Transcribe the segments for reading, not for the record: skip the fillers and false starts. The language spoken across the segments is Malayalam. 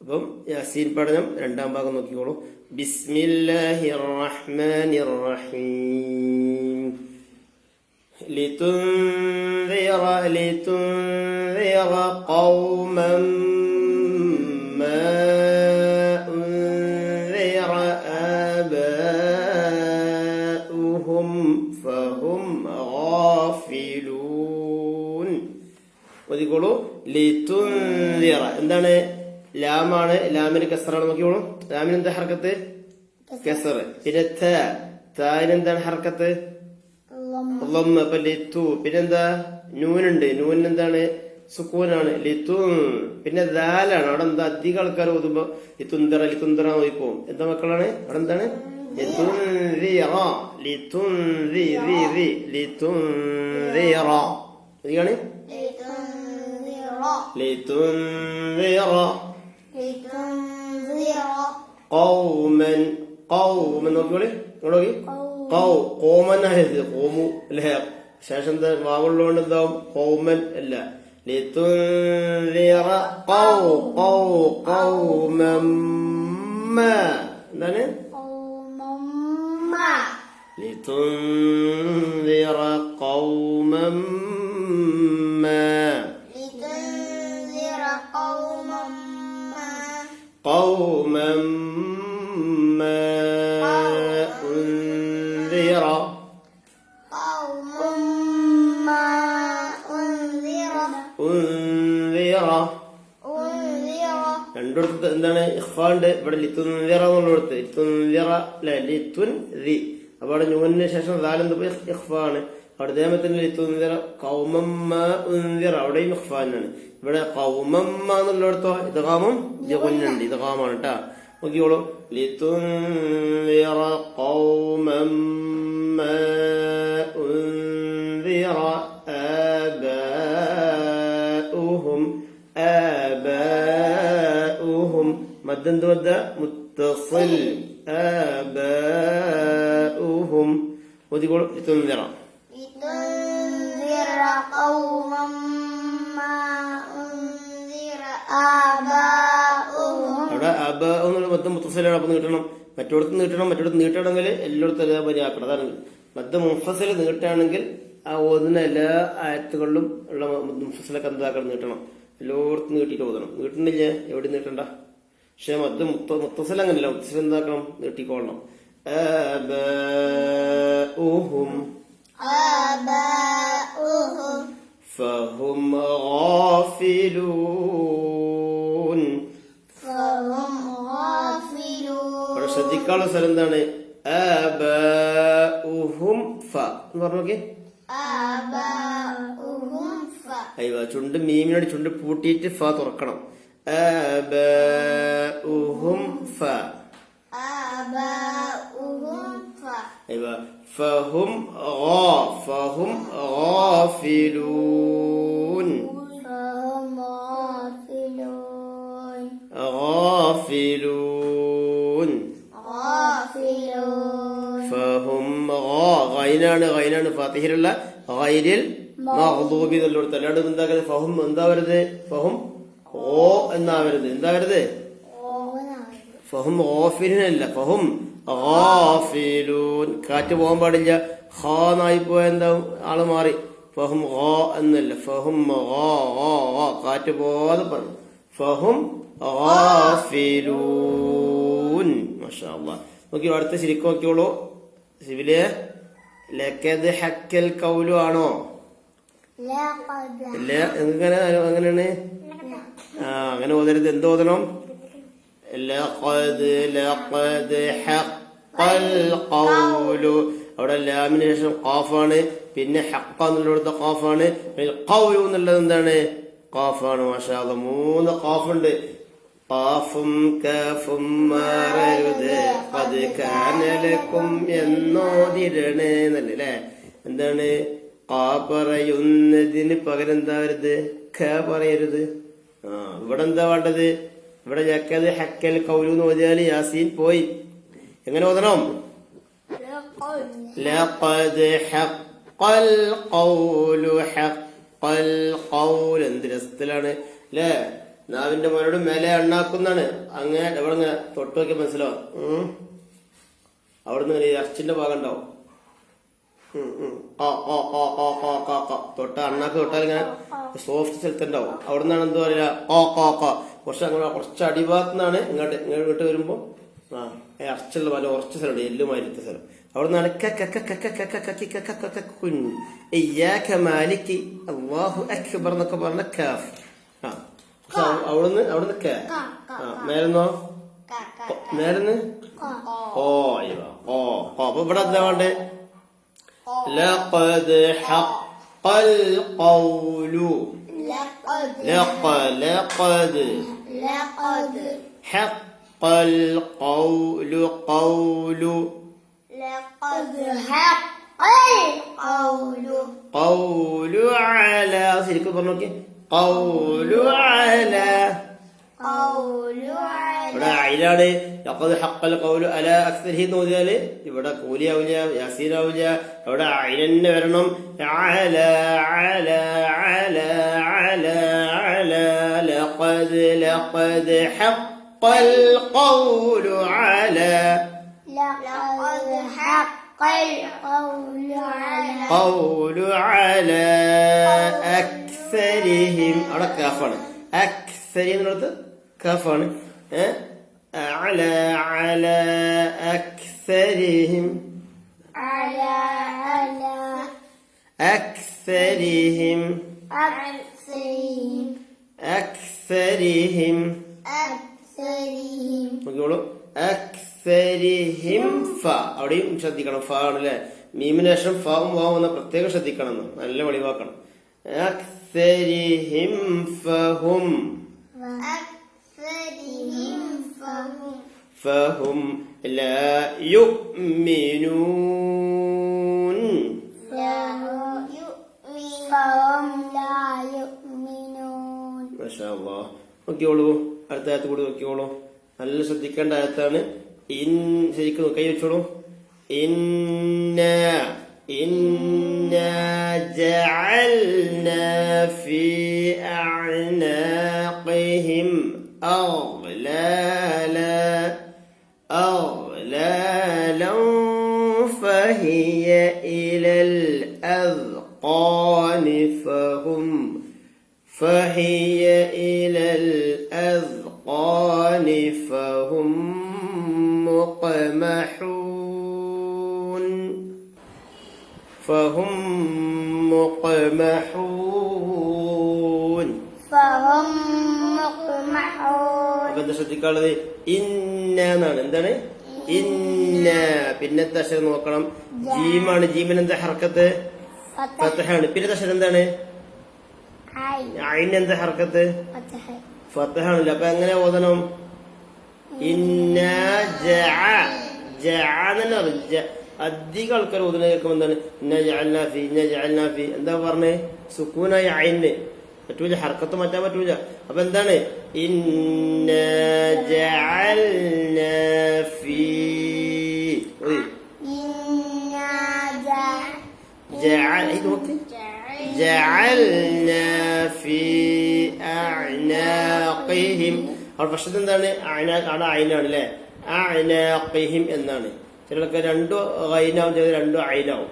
അപ്പം യാസീൻ പഠനം രണ്ടാം ഭാഗം നോക്കിക്കോളൂ. ബിസ്മില്ലാഹിർ റഹ്മാനിർ റഹീം. ലിതുൻദിറ ഖൗമൻ മാ ഉൻദിറ ആബാഉഹും ഫഹും ഗാഫിലൂൻ. ഓതിക്കോളൂ. ലിതുൻദിറ എന്താണ്? ലാമാണ്. ലാമിന് കസറാണ്. നോക്കിക്കോളൂ. ലാമിന് എന്താ ഹർക്കത്ത്? കസർ. പിന്നെ താന് എന്താണ് ഹർക്കത്ത്? ലമ്മ. അപ്പൊ ലിത്തു. പിന്നെന്താ? നൂനുണ്ട്. നൂനിന് എന്താണ്? സുക്കൂനാണ്. ലിത്തു. പിന്നെ ദാലാണ്. അവിടെ എന്താ അധികം ആൾക്കാർ ഓതുമ്പോ ലിത്തുന്തറ ലിത്തുന്തറ നോക്കിപ്പോവും. എന്താ മക്കളാണ്? അവിടെ എന്താണ്? കോമനായത് കോമു അല്ലെ? ശേഷം എന്താ വാവുള്ളതുകൊണ്ട് എന്താവും? കൗമൻ അല്ല. ലിതുൻദിറ ഖൗമൻ എന്താണ്? ലിതുൻദിറ ഖൗമൻ قوما ما أنذر രണ്ടിടത്ത് എന്താണ്? ഇഖ്ഫാണ്ട്. ഇവിടെ ലിത്തുൻദിറ എന്നുള്ളിടത്ത് ലിത്തുൻദിറ അല്ലെ? ലിത്തുൻദി. അപ്പൊ അവിടെ നൂനിന് ശേഷം ദാലെന്ത് ഇഖ്ഫാണ്. അവിടെ ദേഹത്തിന് ലിത്തുൻദിറ ഖൗമമ്മ ഉൻദിറ അവിടെയും ഇഖ്ഫാനാണ്. ഇവിടെ ഖൗമമ്മ എന്നുള്ളിടത്തോ ഇദ്ഗാമും ജഗുന്നുണ്ട്. ഇദ്ഗാമാണ് കേട്ടാ. നോക്കിയോളൂ. ലിതുൻദിറ ഖൗമമ്മ ഉൻദിറ ആബാഉഹും മദ്ദെന്ത് മദ്ദ? മുത്തസിൽ. ആബാഉഹും. ഓതിക്കോളൂ. ലിതുൻദിറ അവിടെ അബ എന്നുള്ള മദ്ദ മുത്തസിലാണ്. അപ്പൊ നീട്ടണം. മറ്റോടത്ത് നീട്ടണം. മറ്റോടത്ത് നീട്ടണമെങ്കിൽ എല്ലായിടത്തും എല്ലാ പര്യാക്കണം. അതാണ് മദ്ദ മുഫസിൽ നീട്ടാണെങ്കിൽ ആ ഓതുന്ന എല്ലാ ആയത്തുകളിലും ഉള്ള മുഫസിലൊക്കെ എന്താക്കണം? നീട്ടണം. എല്ലായിടത്തും നീട്ടിട്ട് ഓതണം. നീട്ടണില്ലേ? എവിടെ നീട്ടണ്ട. പക്ഷെ മദ്ദ മുത്തസിൽ അങ്ങനെയല്ല. മുത്തസിൽ എന്താക്കണം? നീട്ടിക്കൊള്ളണം. فهم غافلون. അവിടെ ശ്രദ്ധിക്കാനുള്ള സ്ഥലം എന്താണ്? ആബാഉഹും ഫ എന്ന് പറഞ്ഞോക്കെ. അയ്യോ, ചുണ്ട് മീമിനോട് ചുണ്ട് പൂട്ടിയിട്ട് ഫ തുറക്കണം. ആബാഉഹും ഫ. അയ്യോ, فهم غافلون. فهم ഗൈനാണ് ഫാത്തിഹയിലുള്ള ഗൈരിൽ മഗ്ദൂബി എന്നുള്ളടത്ത്. അല്ലാണ്ട് എന്താക്കുന്നത്? ഫഹും എന്താ വരുന്നത്? ഫഹും ഓ എന്നാ വരുന്നത്. എന്താ വരുന്നത്? ഫഹും ഗാഫിലൂനല്ല. ഫഹും ഗാഫിലൂൻ. കാറ്റ് പോകാൻ പാടില്ല. ഖാ എന്നായി പോയ എന്താ? ആള് മാറി. ഫഹും ഖാ എന്നല്ല. ഫഹും കാറ്റ് പോവാതെ പറഞ്ഞു. ഫഹും ഗാഫിലൂൻ. മാഷാ അല്ലാഹ്. നോക്കി അടുത്ത ശരിക്കും നോക്കിയോളൂ. സിവിലെ ലഖദ് ഹക്കൽ ഖൗലു ആണോ? ഇല്ല. എങ്ങനെയാണ്? അങ്ങനെ ഓതരുത്. എന്ത് ഓതണം? ലഖദ് ഹഖൽ ഖൗലു. അവിടെ ലാമിന് ശേഷം ഖാഫാണ്. പിന്നെ ഹഖ എന്നുള്ളടത്ത് ഖാഫാണ്. ഖൗലു എന്നുള്ളത് എന്താണ്? ഖാഫാണ്. മാഷാ അല്ലാഹ്. 3 ഖാഫുണ്ട്. ഖാഫും കാഫും മാറരുത് ഖദ് കാന ലക്കും എന്നോതിരണേ എന്നല്ലേ? എന്താണ്? ഖാ പറയുന്നതിന് പകരം എന്താ വരുത്? ഖ പറയരുത്. ഇവിടെ എന്താ വേണ്ടത്? ഇവിടെ ലഖദ് ഹക്കൽ ഖൗലു എന്ന് ഓതിയാൽ യാസീൻ പോയി. എങ്ങനെ ഓതണം? ലഖദ് ഹഖൽ ഖൗലു. ഹഖൽ ഖൗൽ എന്ത് രസത്തിലാണ് അല്ലേ? നാവിന്റെ മുനയോട് മേലെ അണ്ണാക്കുന്നാണ്. അങ്ങനെ ഇവിടെ ഇങ്ങനെ തൊട്ട് നോക്കിയാൽ മനസ്സിലാവും. അവിടുന്ന് ഇങ്ങനെ ഈ ഇറച്ചിന്റെ ഭാഗം ഉണ്ടാവും. തൊട്ട അണ്ണാക്ക് തൊട്ടാൽ ഇങ്ങനെ സോഫ്റ്റ് സ്ഥലത്തുണ്ടാവും. അവിടെ നിന്നാണ് എന്താ പറയാ കുറച്ച് അങ്ങനെ കുറച്ച് അടിഭാഗത്തുനിന്നാണ് ഇങ്ങോട്ട് വരുമ്പോ ഇറച്ചുള്ള പല ഉറച്ച സ്ഥലമുണ്ട്, എല്ലുമായിരുത്ത സ്ഥലം. അവിടെ നിന്നാണ് അല്ലാഹു അക്ബർ എന്നൊക്കെ പറഞ്ഞ കാഫ്. അവിടുന്ന് മേലെന്നോ മേലെന്ന് അപ്പൊ ഇവിടെ എന്താ വേണ്ടേ? لقد حق القول لقد حق القول قول على ശരിക്കും പറഞ്ഞു നോക്കി. قول على ഇവിടെ അയിലാണ്. ലഖദ് ഹഖൽ ഖൗലു അലാ അക്സരിഹി എന്ന് ഓതിയാല് ഇവിടെ കൂലിയാവില്ല, യാസീനാവില്ല. അവിടെ അയിനെ വരണം. അലാ അലാ അലാ അലാ അലാ ലഖദ് ലഖദ് ഹഖൽ ഖൗലു അലാ ഖൗലു അലാ അക്സരിഹിം. അവിടെ കാഫാണ്. അക്സരി എന്നുള്ളത് കാഫാണ്. على أكثرهم أكثرهم നോക്കിക്കോളൂ. അക്സരിഹിം ഫ. അവിടെയും ശ്രദ്ധിക്കണം. ഫ ആണല്ലേ. മീമിന് ശേഷം ഫാവും വാവും എന്ന പ്രത്യേകം ശ്രദ്ധിക്കണം. നല്ല വെളിവാക്കണം. അക്സരിഹിം ഫഹും فهم لا يؤمنون. ما شاء الله. നോക്കിയോളൂ. അടുത്ത ആയത്ത് കൂടി നോക്കിയോളൂ. നല്ല ശ്രദ്ധിക്കേണ്ട ആയത്താണ്. ശരിക്കും കൈ വെച്ചോളൂ. إنا جعلنا في أعناقهم أغلالا فهي إلى الأذقان فهم مقمحون. അപ്പൊ എന്താ ശ്രദ്ധിക്കാനുള്ളത്? ഇന്ന എന്നാണ്. എന്താണ് ഇന്ന? പിന്നത്തെ അക്ഷരം നോക്കണം. ജീമാണ്. ജീമിന് എന്താ ഹർക്കത്ത്? ഫത്ഹാണ്. പിന്നത്തെ അക്ഷരം എന്താണ്? ഐന് എന്താ ഹർക്കത്ത്? ഫത്ഹാണല്ലോ. അപ്പൊ എങ്ങനെ ഓതണം? ഇന്ന അധികം ആൾക്കാർ ഓതുന്ന കേൾക്കുമ്പോ എന്താണ് എന്താ പറഞ്ഞേ? സുക്കൂനായ ഐന് പറ്റൂല, ഹർക്കത്ത് മാറ്റാൻ പറ്റൂല. അപ്പൊ എന്താണ്? ഇന്ന ജഅൽനാ ഫീ ജഅൽനാ ഫീ അഅനാഖിഹിം. അവിടെ പക്ഷെ എന്താണ്? അവിടെ ഐനാണ് അല്ലെ. അഅനാഖിഹിം എന്നാണ്. ചിലർക്ക് രണ്ടു ഐനാവും, ചില രണ്ടു ഐനാവും.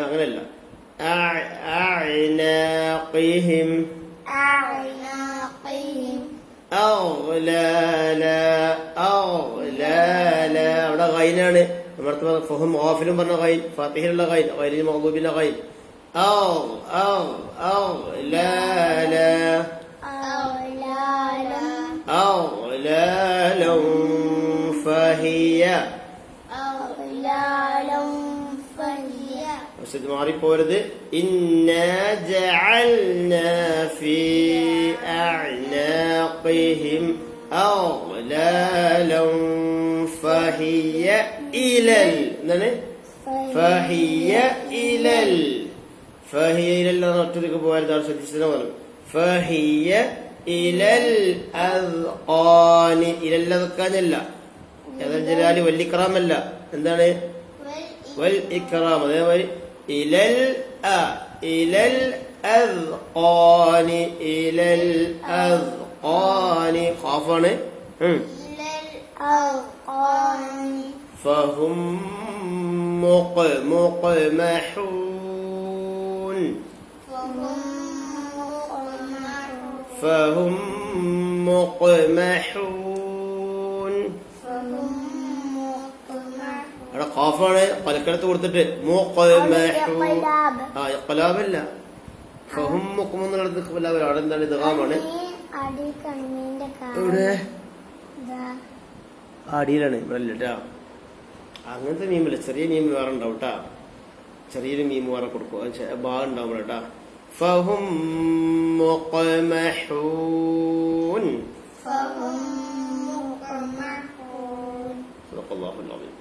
അങ്ങനെയല്ല. അഅനാഖിഹിം അവിടെ ഗൈനാണ്. നമ്മുടെ ഫഹും ഓഫിലും പറഞ്ഞ ഗൈൻ, ഫാത്തിഹിലുള്ള ഗൈൻ, ഗൈനിൽ മഗ്ദൂബിന്റെ ഗൈൻ. മാറിപ്പോരുത്. ഇന്നാ ജഅൽനാ ഫീ അഅനാഖിഹിം അഗ്ലാലൻ ഫഹിയ ഇലൽ. എന്താണ്? ഫഹിയ ഇലൽ. ഫഹിയ ഇലൽ ഒറ്റയ്ക്ക് പോയാൽ ശ്രദ്ധിച്ചതിനെ പറഞ്ഞു. ഫഹിയ ഇലൽ അദ്ഖാനി. ഇലൽ അദ്ഖാനല്ല, ജലാലി വല്ലിക്റാമല്ല. എന്താണ്? വൽ ഇക്റാം. അതേമാതിരി ഇലൽ ഇലൽ അദ്ഖാനി ഇലൽ ഖാനി ഖാഫാണ് فهم مقمحون فهم مقمحون അവിടെ ഖാഫാണ് പലക്കടത്ത് കൊടുത്തിട്ട് ഇഖ്ലാബല്ല ഫഹും മുഖ്മ എന്നുള്ളത് അവിടെ എന്താണ് ഇദ്ഗാമാണ് ഇവിടെ അടിയിലാണ് ഇവിടെ ഇല്ല കേട്ടാ അങ്ങനത്തെ മീമില്ല ചെറിയ മീം വേറെ ഉണ്ടാവും കേട്ടാ ചെറിയൊരു മീം വേറെ കൊടുക്കും ബാ ഉണ്ടാവും കേട്ടാ ഫഹും മുഖ്മഹൂൻ സദഖല്ലാഹുൽ അലീം